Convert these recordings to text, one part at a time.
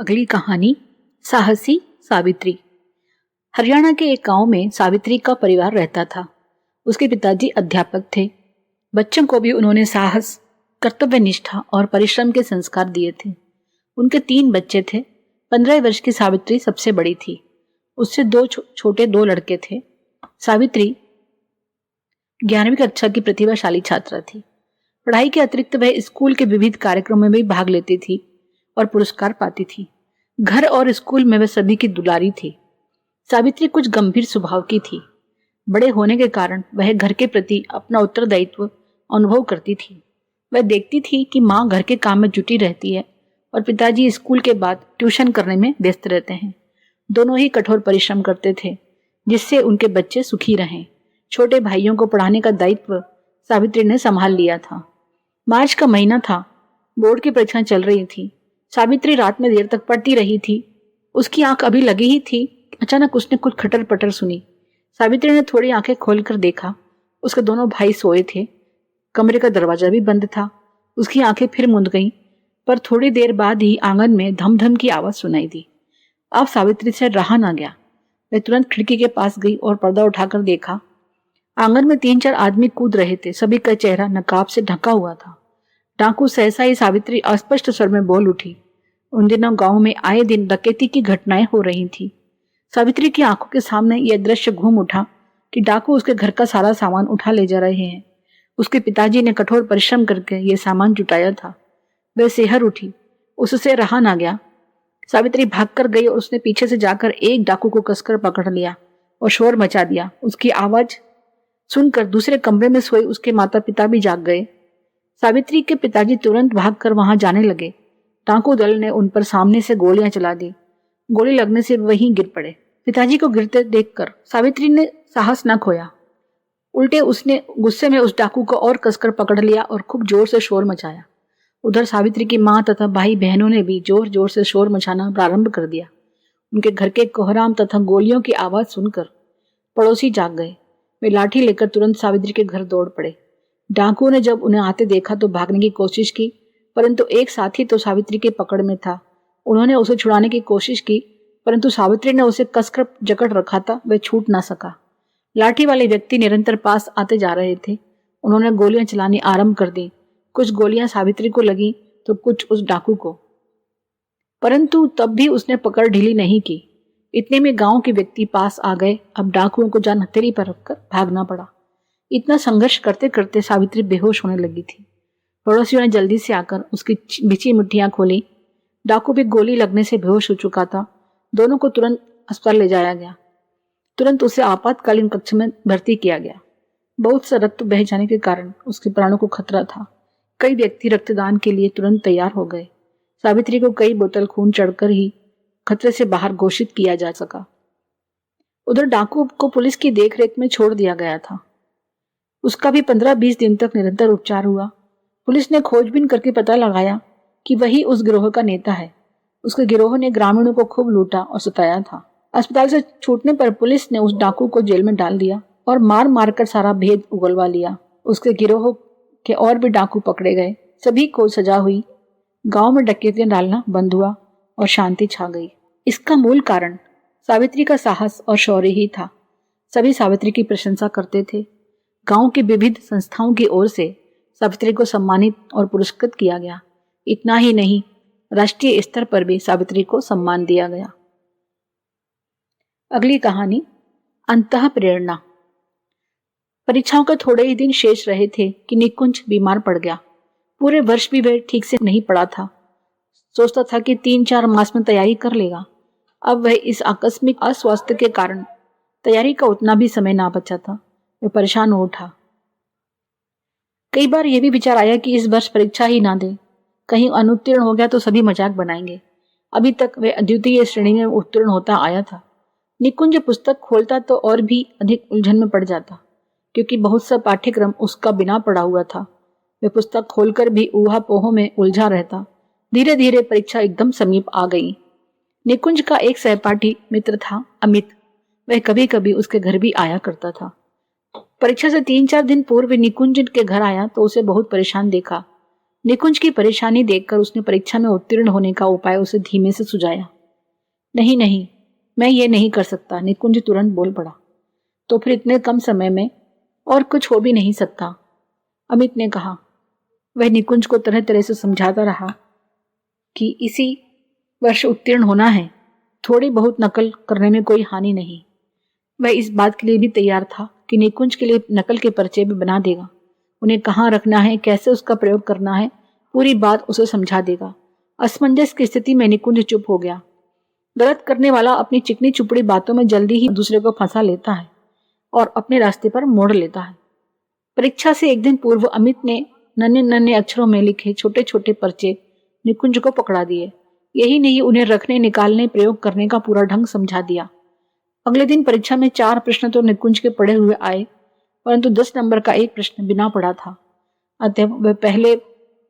अगली कहानी साहसी सावित्री। हरियाणा के एक गांव में सावित्री का परिवार रहता था। उसके पिताजी अध्यापक थे। बच्चों को भी उन्होंने साहस, कर्तव्य निष्ठा और परिश्रम के संस्कार दिए थे। उनके 3 बच्चे थे। 15 वर्ष की सावित्री सबसे बड़ी थी। उससे 2 छोटे 2 लड़के थे। सावित्री 11वीं कक्षा की प्रतिभाशाली छात्रा थी। पढ़ाई के अतिरिक्त वह स्कूल के विविध कार्यक्रमों में भी भाग लेती थी और पुरस्कार पाती थी। घर और स्कूल में वह सभी की दुलारी थी। सावित्री कुछ गंभीर स्वभाव की थी। बड़े होने के कारण वह घर के प्रति अपना उत्तरदायित्व अनुभव करती थी। वह देखती थी कि माँ घर के काम में जुटी रहती है और पिताजी स्कूल के बाद ट्यूशन करने में व्यस्त रहते हैं। दोनों ही कठोर परिश्रम करते थे जिससे उनके बच्चे सुखी रहें। छोटे भाइयों को पढ़ाने का दायित्व सावित्री ने संभाल लिया था। मार्च का महीना था। बोर्ड की परीक्षाएं चल रही थी। सावित्री रात में देर तक पढ़ती रही थी। उसकी आंख अभी लगी ही थी। अचानक उसने कुछ खटर पटर सुनी। सावित्री ने थोड़ी आंखें खोलकर देखा। उसके दोनों भाई सोए थे। कमरे का दरवाजा भी बंद था। उसकी आंखें फिर मूंद गईं, पर थोड़ी देर बाद ही आंगन में धम धम की आवाज सुनाई दी। अब सावित्री से रहा ना गया। वह तुरंत खिड़की के पास गई और पर्दा उठाकर देखा। आंगन में 3-4 आदमी कूद रहे थे। सभी का चेहरा नकाब से ढका हुआ था। डाकू सहसा ही सावित्री अस्पष्ट स्वर में बोल उठी। उन दिनों गांव में आए दिन डकैती की घटनाएं हो रही थी। सावित्री की आंखों के सामने यह दृश्य घूम उठा कि डाकू उसके घर का सारा सामान उठा ले जा रहे हैं। उसके पिताजी ने कठोर परिश्रम करके यह सामान जुटाया था। वह सेहर उठी। उससे रहा ना गया। सावित्री भागकर गई और उसने पीछे से जाकर एक डाकू को कसकर पकड़ लिया और शोर मचा दिया। उसकी आवाज सुनकर दूसरे कमरे में सोए उसके माता पिता भी जाग गए। सावित्री के पिताजी तुरंत भागकर वहां जाने लगे। डाकू दल ने उन पर सामने से गोलियां चला दी। गोली लगने से वहीं गिर पड़े। पिताजी को गिरते देखकर सावित्री ने साहस न खोया। उल्टे उसने गुस्से में उस डाकू को और कसकर पकड़ लिया और खूब जोर से शोर मचाया। उधर सावित्री की माँ तथा भाई बहनों ने भी जोर जोर से शोर मचाना प्रारंभ कर दिया। उनके घर के कोहराम तथा गोलियों की आवाज सुनकर पड़ोसी जाग गए। वे लाठी लेकर तुरंत सावित्री के घर दौड़ पड़े। डाकुओं ने जब उन्हें आते देखा तो भागने की कोशिश की, परंतु एक साथी तो सावित्री के पकड़ में था। उन्होंने उसे छुड़ाने की कोशिश की, परंतु सावित्री ने उसे कसकर जकड़ रखा था। वह छूट ना सका। लाठी वाले व्यक्ति निरंतर पास आते जा रहे थे। उन्होंने गोलियां चलानी आरंभ कर दी। कुछ गोलियां सावित्री को लगी तो कुछ उस डाकू को, परंतु तब भी उसने पकड़ ढीली नहीं की। इतने में गांव के व्यक्ति पास आ गए। अब डाकुओं को जान हथेली पर रखकर भागना पड़ा। इतना संघर्ष करते करते सावित्री बेहोश होने लगी थी। पड़ोसियों ने जल्दी से आकर उसकी बिछी मुट्ठियां खोली। डाकू भी गोली लगने से बेहोश हो चुका था। दोनों को तुरंत अस्पताल ले जाया गया। तुरंत उसे आपातकालीन कक्ष में भर्ती किया गया। बहुत सा रक्त बह जाने के कारण उसके प्राणों को खतरा था। कई व्यक्ति रक्तदान के लिए तुरंत तैयार हो गए। सावित्री को कई बोतल खून चढ़कर ही खतरे से बाहर घोषित किया जा सका। उधर डाकू को पुलिस की देखरेख में छोड़ दिया गया था। उसका भी 15-20 दिन तक निरंतर उपचार हुआ। पुलिस ने खोजबीन करके पता लगाया कि वही उस गिरोह का नेता है। उसके गिरोह ने ग्रामीणों को खूब लूटा और सताया था। अस्पताल से छूटने पर पुलिस ने उस डाकू को जेल में डाल दिया और मार मारकर सारा भेद उगलवा लिया। उसके गिरोह के और भी डाकू पकड़े गए। सभी को सजा हुई। गांव में डकैतियां डालना बंद हुआ और शांति छा गई। इसका मूल कारण सावित्री का साहस और शौर्य ही था। सभी सावित्री की प्रशंसा करते थे। गांव की विविध संस्थाओं की ओर से सावित्री को सम्मानित और पुरस्कृत किया गया। इतना ही नहीं, राष्ट्रीय स्तर पर भी सावित्री को सम्मान दिया गया। अगली कहानी अंतः प्रेरणा। परीक्षाओं के थोड़े ही दिन शेष रहे थे कि निकुंज बीमार पड़ गया। पूरे वर्ष भी वह ठीक से नहीं पड़ा था। सोचता था कि 3-4 मास में तैयारी कर लेगा। अब वह इस आकस्मिक अस्वास्थ्य के कारण तैयारी का उतना भी समय ना बचा था। वह परेशान हो उठा। कई बार यह भी विचार आया कि इस वर्ष परीक्षा ही ना दे। कहीं अनुत्तीर्ण हो गया तो सभी मजाक बनाएंगे। अभी तक वह अद्वितीय श्रेणी में उत्तीर्ण होता आया था। निकुंज पुस्तक खोलता तो और भी अधिक उलझन में पड़ जाता, क्योंकि बहुत सा पाठ्यक्रम उसका बिना पढ़ा हुआ था। वह पुस्तक खोलकर भी ऊहापोह में उलझा रहता। धीरे धीरे परीक्षा एकदम समीप आ गई। निकुंज का एक सहपाठी मित्र था, अमित। वह कभी कभी उसके घर भी आया करता था। परीक्षा से 3-4 दिन पूर्व निकुंज के घर आया तो उसे बहुत परेशान देखा। निकुंज की परेशानी देखकर उसने परीक्षा में उत्तीर्ण होने का उपाय उसे धीमे से सुझाया। नहीं नहीं, मैं ये नहीं कर सकता, निकुंज तुरंत बोल पड़ा। तो फिर इतने कम समय में और कुछ हो भी नहीं सकता, अमित ने कहा। वह निकुंज को तरह तरह से समझाता रहा कि इसी वर्ष उत्तीर्ण होना है, थोड़ी बहुत नकल करने में कोई हानि नहीं। वह इस बात के लिए भी तैयार था कि निकुंज के लिए नकल के पर्चे भी बना देगा, उन्हें कहाँ रखना है, कैसे उसका प्रयोग करना है, पूरी बात उसे समझा देगा। असमंजस की स्थिति में निकुंज चुप हो गया। गलत करने वाला अपनी चिकनी चुपड़ी बातों में जल्दी ही दूसरे को फंसा लेता है और अपने रास्ते पर मोड़ लेता है। परीक्षा से एक दिन पूर्व अमित ने नन्हे नन्हे अक्षरों में लिखे छोटे छोटे पर्चे निकुंज को पकड़ा दिए। यही नहीं, उन्हें रखने, निकालने, प्रयोग करने का पूरा ढंग समझा दिया। अगले दिन परीक्षा में 4 प्रश्न तो निकुंज के पढ़े हुए आए, परंतु 10 नंबर का एक प्रश्न बिना पढ़ा था। अतः वह पहले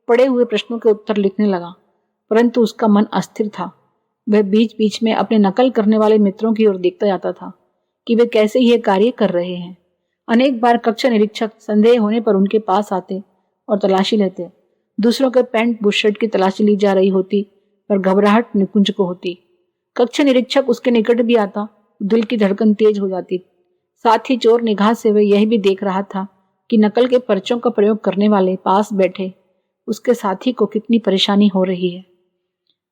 पढ़े हुए प्रश्नों के उत्तर लिखने लगा, परंतु उसका मन अस्थिर था। वह बीच बीच में अपने नकल करने वाले मित्रों की ओर देखता जाता था कि वे कैसे यह कार्य कर रहे हैं। अनेक बार कक्षा निरीक्षक संदेह होने पर उनके पास आते और तलाशी लेते। दूसरों के पैंट बुशर्ट की तलाशी ली जा रही होती, पर घबराहट निकुंज को होती। कक्षा निरीक्षक उसके निकट भी आता, दिल की धड़कन तेज हो जाती। साथ ही चोर निगाह से वह यह भी देख रहा था कि नकल के पर्चों का प्रयोग करने वाले पास बैठे उसके साथी को कितनी परेशानी हो रही है।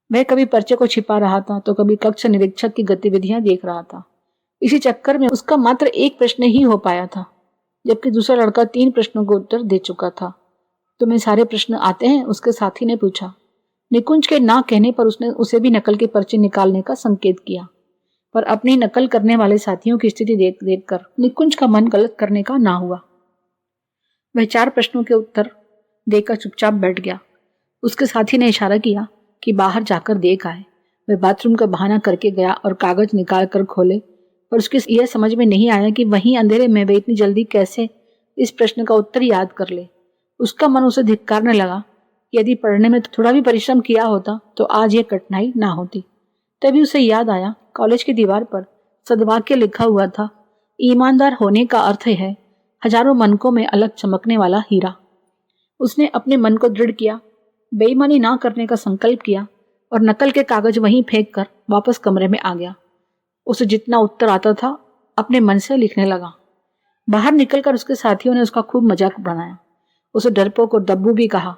वह कभी पर्चे को छिपा रहा था तो कभी कक्षा निरीक्षक की गतिविधियां देख रहा था। इसी चक्कर में उसका मात्र एक प्रश्न ही हो पाया था, जबकि दूसरा लड़का 3 प्रश्नों को उत्तर दे चुका था। तुम्हें सारे प्रश्न आते हैं? उसके साथी ने पूछा। निकुंज के ना कहने पर उसने उसे भी नकल के पर्चे निकालने का संकेत किया, पर अपनी नकल करने वाले साथियों की स्थिति देख देख कर निकुंज का मन गलत करने का ना हुआ। वह 4 प्रश्नों के उत्तर देकर चुपचाप बैठ गया। उसके साथी ने इशारा किया कि बाहर जाकर देख आए। वह बाथरूम का बहाना करके गया और कागज निकाल कर खोले, पर उसकी यह समझ में नहीं आया कि वहीं अंधेरे में वह इतनी जल्दी कैसे इस प्रश्न का उत्तर याद कर ले। उसका मन उसे धिक्कारने लगा। यदि पढ़ने में थोड़ा भी परिश्रम किया होता तो आज ये कठिनाई ना होती। तभी उसे याद आया, कॉलेज की दीवार पर सद्वाक्य लिखा हुआ था, ईमानदार होने का अर्थ है हजारों मनकों में अलग चमकने वाला हीरा। उसने अपने मन को दृढ़ किया, बेईमानी ना करने का संकल्प किया और नकल के कागज वहीं फेंक कर वापस कमरे में आ गया। उसे जितना उत्तर आता था अपने मन से लिखने लगा। बाहर निकलकर उसके साथियों ने उसका खूब मजाक बनाया, उसे डरपोक और दब्बू भी कहा,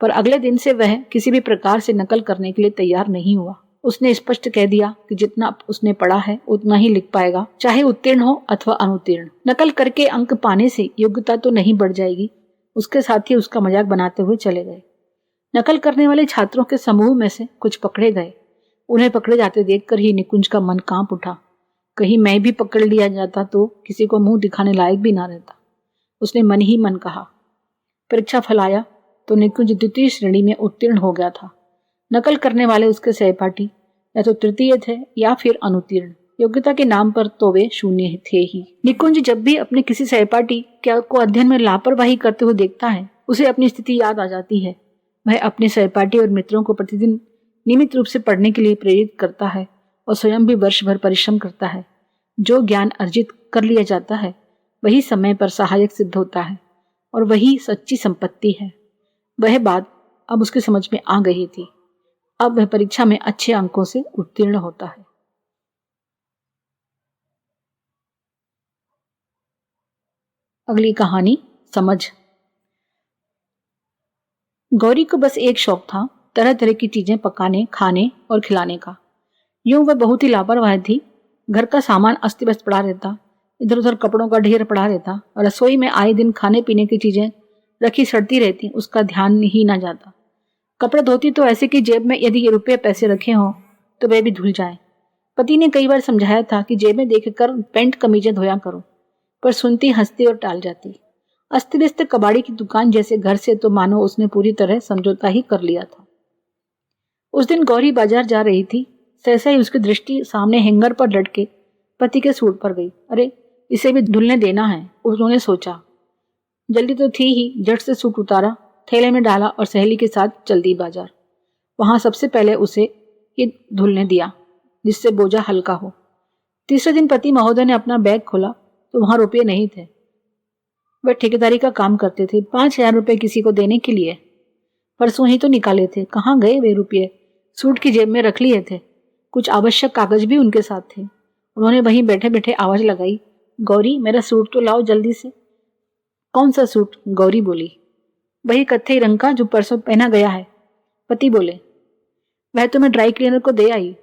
पर अगले दिन से वह किसी भी प्रकार से नकल करने के लिए तैयार नहीं हुआ। उसने स्पष्ट कह दिया कि जितना उसने पढ़ा है उतना ही लिख पाएगा, चाहे उत्तीर्ण हो अथवा अनुत्तीर्ण। नकल करके अंक पाने से योग्यता तो नहीं बढ़ जाएगी। उसके साथी उसका मजाक बनाते हुए चले गए। नकल करने वाले छात्रों के समूह में से कुछ पकड़े गए। उन्हें पकड़े जाते देखकर ही निकुंज का मन कांप उठा। कहीं मैं भी पकड़ लिया जाता तो किसी को मुंह दिखाने लायक भी ना रहता, उसने मन ही मन कहा। परीक्षा फल आया तो निकुंज द्वितीय श्रेणी में उत्तीर्ण हो गया था। नकल करने वाले उसके सहपाठी या तो तृतीय थे या फिर अनुत्तीर्ण। योग्यता के नाम पर तो वे शून्य थे ही। निकुंज जब भी अपने किसी सहपाठी को अध्ययन में लापरवाही करते हुए देखता है, उसे अपनी स्थिति याद आ जाती है। वह अपने सहपाठी और मित्रों को प्रतिदिन नियमित रूप से पढ़ने के लिए प्रेरित करता है और स्वयं भी वर्ष भर परिश्रम करता है। जो ज्ञान अर्जित कर लिया जाता है वही समय पर सहायक सिद्ध होता है और वही सच्ची संपत्ति है। वह बात अब उसकी समझ में आ गई थी। अब वह परीक्षा में अच्छे अंकों से उत्तीर्ण होता है। अगली कहानी समझ। गौरी को बस एक शौक था, तरह तरह की चीजें पकाने, खाने और खिलाने का। यूं वह बहुत ही लापरवाह थी। घर का सामान अस्त व्यस्त पड़ा रहता, इधर उधर कपड़ों का ढेर पड़ा रहता और रसोई में आए दिन खाने पीने की चीजें रखी सड़ती रहती, उसका ध्यान ही ना जाता। कपड़े धोती तो ऐसे कि जेब में यदि रुपये पैसे रखे हों तो वे भी धुल जाए। पति ने कई बार समझाया था कि जेब में देखकर पैंट कमीजें धोया करो, पर सुनती, हंसती और टाल जाती। अस्त व्यस्त कबाड़ी की दुकान जैसे घर से तो मानो उसने पूरी तरह समझौता ही कर लिया था। उस दिन गौरी बाजार जा रही थी, सहसा ही उसकी दृष्टि सामने हैंगर पर लटके पति के सूट पर गई। अरे, इसे भी धुलने देना है, उन्होंने सोचा। जल्दी तो थी ही, झट से सूट उतारा, थैले में डाला और सहेली के साथ चल दी बाजार। वहां सबसे पहले उसे ये धुलने दिया जिससे बोझा हल्का हो। तीसरे दिन पति महोदय ने अपना बैग खोला तो वहां रुपये नहीं थे। वह ठेकेदारी का काम करते थे, 5,000 रुपये किसी को देने के लिए। परसों ही तो निकाले थे, कहाँ गए वे रुपये? सूट की जेब में रख लिए थे। कुछ आवश्यक कागज भी उनके साथ थे। उन्होंने वहीं बैठे बैठे आवाज लगाई, गौरी मेरा सूट तो लाओ जल्दी से। कौन सा सूट? गौरी बोली। वही कत्थई रंग का जो परसों पहना गया है। पति बोले। वह तो मैं ड्राई क्लीनर को दे आई।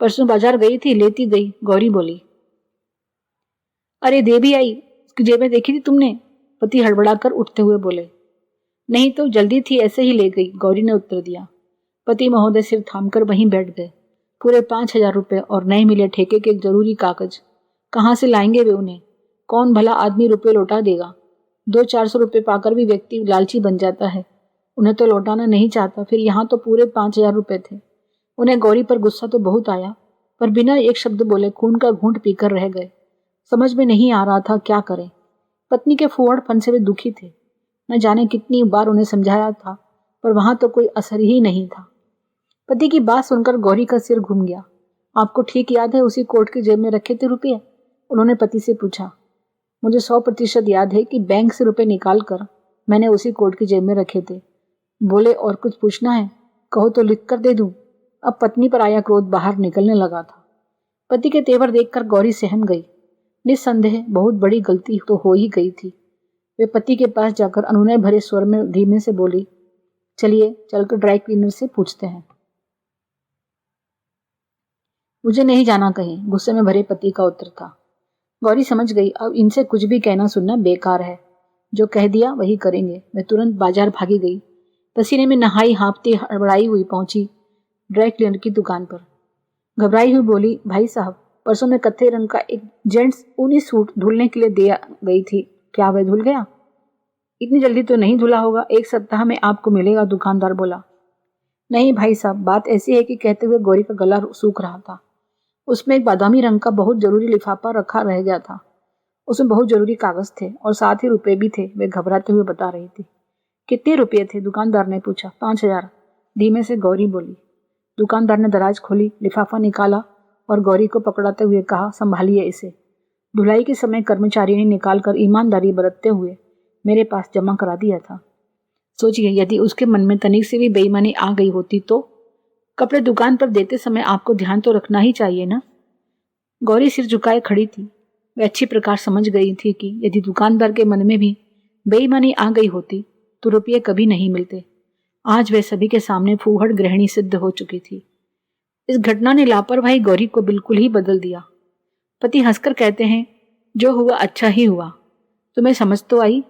परसों बाजार गई थी, लेती गई, गौरी बोली। अरे दे भी आई, उसकी जेब में देखी थी तुमने? पति हड़बड़ाकर उठते हुए बोले। नहीं तो जल्दी थी, ऐसे ही ले गई, गौरी ने उत्तर दिया। पति महोदय सिर थामकर वहीं बैठ गए। पूरे 5,000 रुपये और नए मिले ठेके के जरूरी कागज। कहाँ से लाएंगे वे उन्हें? कौन भला आदमी रुपये लौटा देगा? 200-400 रुपये पाकर भी व्यक्ति लालची बन जाता है। उन्हें तो लौटाना नहीं चाहता, फिर यहाँ तो पूरे 5,000 रुपये थे। उन्हें गौरी पर गुस्सा तो बहुत आया, पर बिना एक शब्द बोले खून का घूंट पीकर रह गए। समझ में नहीं आ रहा था क्या करें। पत्नी के फुहड़पन से वे दुखी थे। न जाने कितनी बार उन्हें समझाया था, पर वहां तो कोई असर ही नहीं था। पति की बात सुनकर गौरी का सिर घूम गया। आपको ठीक याद है उसी कोट की जेब में रखे थे रुपये? उन्होंने पति से पूछा। मुझे 100% याद है कि बैंक से रुपये निकाल कर मैंने उसी कोट की जेब में रखे थे। बोले, और कुछ पूछना है? कहो तो लिख कर दे दूं। अब पत्नी पर आया क्रोध बाहर निकलने लगा था। पति के तेवर देखकर गौरी सहम गई। निस्संदेह बहुत बड़ी गलती तो हो ही गई थी। वे पति के पास जाकर अनुनय भरे स्वर में धीमे से बोली, चलिए चलकर ड्राई क्लीनर से पूछते हैं। मुझे नहीं जाना कहीं, गुस्से में भरे पति का उत्तर था। गौरी समझ गई, अब इनसे कुछ भी कहना सुनना बेकार है। जो कह दिया वही करेंगे। मैं तुरंत बाजार भागी गई। पसीने में नहाई हाँफती हड़बड़ाई हुई पहुंची ड्राई क्लीनर की दुकान पर। घबराई हुई बोली, भाई साहब, परसों में कत्थे रंग का एक जेंट्स ऊनी सूट धुलने के लिए दिया गई थी, क्या वह धुल गया? इतनी जल्दी तो नहीं धुला होगा, 1 सप्ताह में आपको मिलेगा, दुकानदार बोला। नहीं भाई साहब, बात ऐसी है कि कहते हुए गौरी का गला सूख रहा था। उसमें एक बादामी रंग का बहुत जरूरी लिफाफा रखा रह गया था। उसमें बहुत जरूरी कागज थे और साथ ही रुपए भी थे, वे घबराते हुए बता रही थी। कितने रुपये थे? दुकानदार ने पूछा। 5,000, धीमे से गौरी बोली। दुकानदार ने दराज खोली, लिफाफा निकाला और गौरी को पकड़ाते हुए कहा, संभालिए इसे। धुलाई के समय कर्मचारी ने निकाल कर ईमानदारी बरतते हुए मेरे पास जमा करा दिया था। सोचिए, यदि उसके मन में तनिक से भी बेईमानी आ गई होती तो? कपड़े दुकान पर देते समय आपको ध्यान तो रखना ही चाहिए ना। गौरी सिर झुकाए खड़ी थी। वह अच्छी प्रकार समझ गई थी कि यदि दुकानदार के मन में भी बेईमानी आ गई होती तो रुपये कभी नहीं मिलते। आज वह सभी के सामने फूहड़ गृहिणी सिद्ध हो चुकी थी। इस घटना ने लापरवाही गौरी को बिल्कुल ही बदल दिया। पति हंसकर कहते हैं, जो हुआ अच्छा ही हुआ। तुम्हें समझ तो आई?